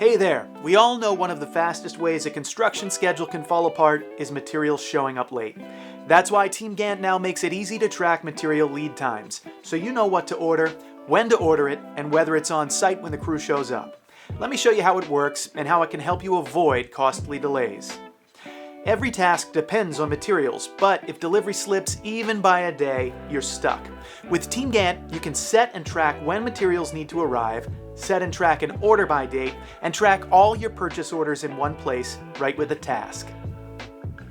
Hey there! We all know one of the fastest ways a construction schedule can fall apart is materials showing up late. That's why TeamGantt now makes it easy to track material lead times, so you know what to order, when to order it, and whether it's on site when the crew shows up. Let me show you how it works and how it can help you avoid costly delays. Every task depends on materials, but if delivery slips even by a day, you're stuck. With TeamGantt, you can set and track when materials need to arrive, set and track an order by date, and track all your purchase orders in one place, right with the task.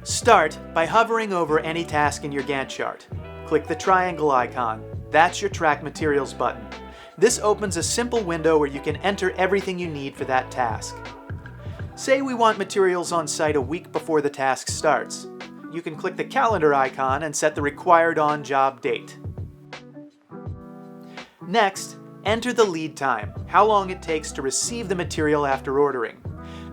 Start by hovering over any task in your Gantt chart. Click the triangle icon. That's your Track Materials button. This opens a simple window where you can enter everything you need for that task. Say we want materials on site a week before the task starts. You can click the calendar icon and set the required on-job date. Next, enter the lead time, how long it takes to receive the material after ordering.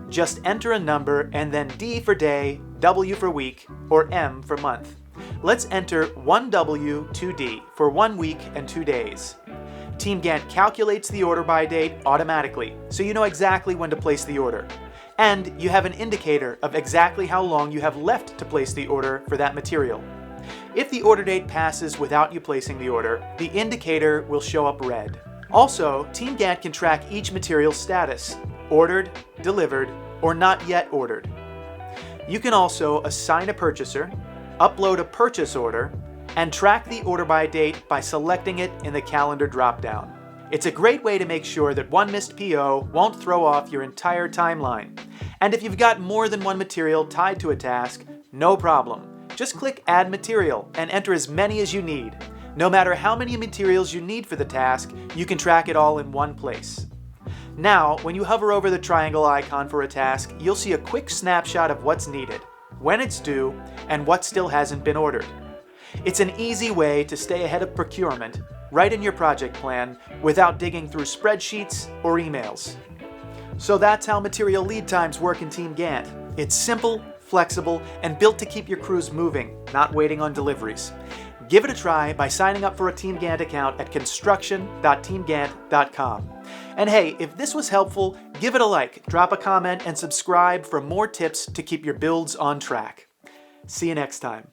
Just enter a number and then D for day, W for week, or M for month. Let's enter 1W, 2D for 1 week and 2 days. TeamGantt calculates the order by date automatically, so you know exactly when to place the order. And you have an indicator of exactly how long you have left to place the order for that material. If the order date passes without you placing the order, the indicator will show up red. Also, TeamGantt can track each material's status: ordered, delivered, or not yet ordered. You can also assign a purchaser, upload a purchase order, and track the order by date by selecting it in the calendar dropdown. It's a great way to make sure that one missed PO won't throw off your entire timeline. And if you've got more than one material tied to a task, no problem. Just click Add Material and enter as many as you need. No matter how many materials you need for the task, you can track it all in one place. Now, when you hover over the triangle icon for a task, you'll see a quick snapshot of what's needed, when it's due, and what still hasn't been ordered. It's an easy way to stay ahead of procurement, right in your project plan, without digging through spreadsheets or emails. So that's how material lead times work in TeamGantt. It's simple, flexible, and built to keep your crews moving, not waiting on deliveries. Give it a try by signing up for a TeamGantt account at construction.teamgantt.com. And hey, if this was helpful, give it a like, drop a comment, and subscribe for more tips to keep your builds on track. See you next time.